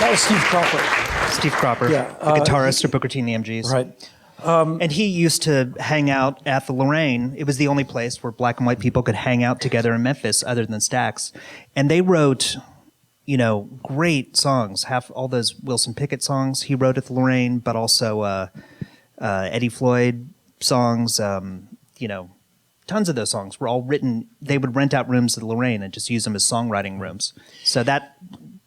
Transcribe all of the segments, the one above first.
That was Steve Crawford. Steve Crawford, Yeah, the guitarist of Booker T and the MGs. Right. And he used to hang out at the Lorraine. It was the only place where black and white people could hang out together in Memphis other than Stax. And they wrote, you know, great songs. Half all those Wilson Pickett songs he wrote at the Lorraine, but also Eddie Floyd songs, you know, tons of those songs were all written. They would rent out rooms at the Lorraine and just use them as songwriting rooms. So that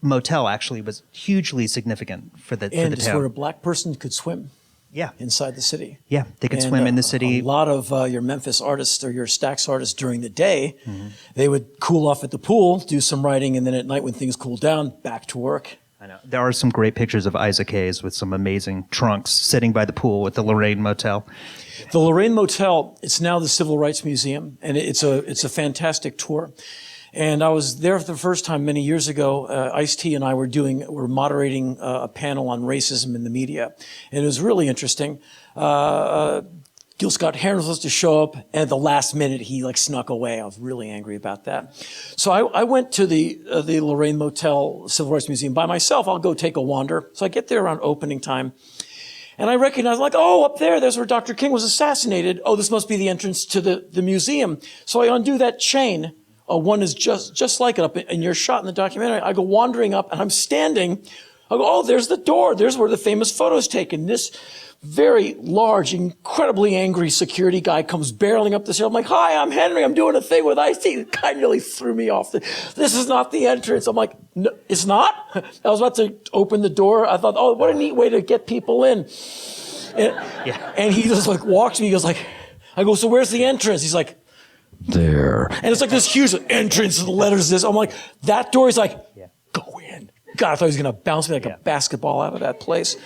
motel actually was hugely significant for the And it's town. where a black person could swim. Yeah. Inside the city. Yeah, they could And, swim in the city. A lot of your Memphis artists or your Stax artists during the day, they would cool off at the pool, do some writing, and then at night when things cooled down, back to work. I know. There are some great pictures of Isaac Hayes with some amazing trunks sitting by the pool at the Lorraine Motel. The Lorraine Motel, it's now the Civil Rights Museum, and it's a fantastic tour. And I was there for the first time many years ago. Ice-T and I were moderating a panel on racism in the media. And it was really interesting. Gil Scott-Heron was supposed to show up, and at the last minute, he snuck away. I was really angry about that. So I went to the Lorraine Motel Civil Rights Museum by myself. I'll go take a wander. So I get there around opening time. And I recognize, oh, up there's where Dr. King was assassinated. Oh, this must be the entrance to the museum. So I undo that chain. One is just like it up in your shot in the documentary. I go wandering up and I'm standing. I go, oh, there's the door. There's where the famous photo's taken. This very large, incredibly angry security guy comes barreling up the stairs. I'm like, hi, I'm Henry. I'm doing a thing with Ice-T. The guy nearly threw me off. This is not the entrance. I'm like, no, it's not? I was about to open the door. I thought, oh, what a neat way to get people in. And he just walks me. He goes I go, so where's the entrance? He's like, there. And it's this huge entrance and letters this. I'm like, that door. He's like, go in. God, I thought he was going to bounce me like a basketball out of that place.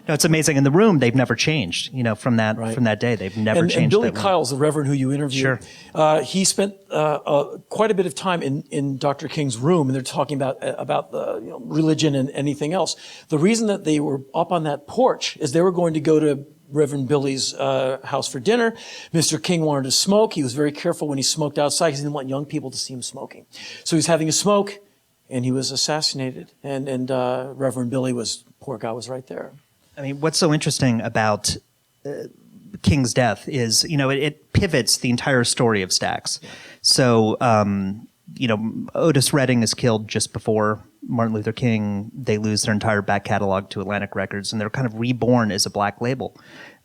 No, it's amazing. In the room, they've never changed, from that day. They've never changed. And Billy that room. Kyle's the Reverend who you interviewed. Sure. He spent quite a bit of time in Dr. King's room, and they're talking about the religion and anything else. The reason that they were up on that porch is they were going to go to Reverend Billy's house for dinner. Mr. King wanted to smoke. He was very careful when he smoked outside because he didn't want young people to see him smoking. So he was having a smoke, and he was assassinated. And Reverend Billy poor guy was right there. I mean, what's so interesting about King's death is, it pivots the entire story of Stax. Yeah. So, Otis Redding is killed just before Martin Luther King. They lose their entire back catalog to Atlantic Records, and they're kind of reborn as a black label.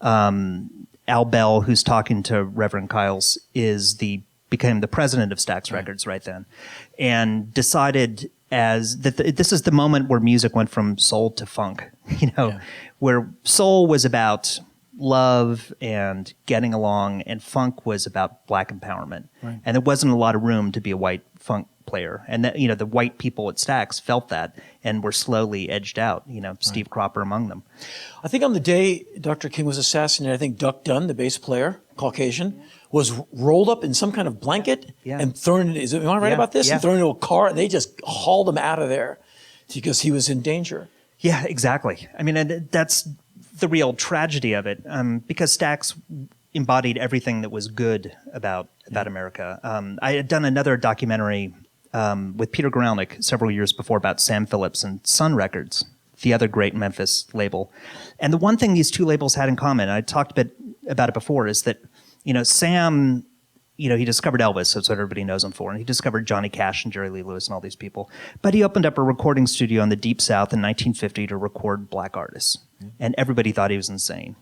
Al Bell, who's talking to Reverend Kyles, became the president of Stax Records right then, and decided this is the moment where music went from soul to funk, where soul was about love and getting along, and funk was about black empowerment. Right. And there wasn't a lot of room to be a white funk player. And that, the white people at Stax felt that and were slowly edged out, Steve Cropper among them. I think on the day Dr. King was assassinated, I think Duck Dunn, the bass player, Caucasian, was rolled up in some kind of blanket and thrown in, am I right about this? Yeah. And thrown into a car, and they just hauled him out of there because he was in danger. Yeah, exactly. I mean, and that's the real tragedy of it, because Stax embodied everything that was good about America. I had done another documentary with Peter Gralnick several years before about Sam Phillips and Sun Records, the other great Memphis label. And the one thing these two labels had in common, and I talked a bit about it before, is that Sam, he discovered Elvis, that's what everybody knows him for, and he discovered Johnny Cash and Jerry Lee Lewis and all these people. But he opened up a recording studio in the Deep South in 1950 to record black artists, and everybody thought he was insane.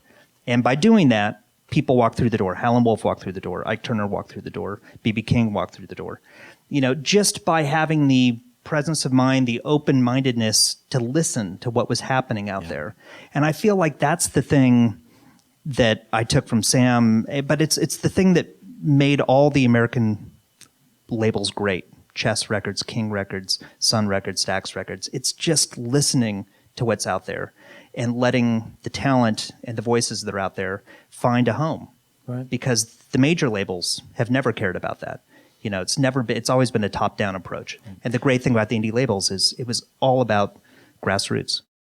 And by doing that, people walked through the door. Howlin' Wolf walked through the door. Ike Turner walked through the door. B.B. King walked through the door. Just by having the presence of mind, the open-mindedness to listen to what was happening out there. And I feel like that's the thing that I took from Sam, but it's the thing that made all the American labels great. Chess Records, King Records, Sun Records, Stax Records. It's just listening to what's out there and letting the talent and the voices that are out there find a home. Right. Because the major labels have never cared about that. It's always been a top-down approach. And the great thing about the indie labels is it was all about grassroots.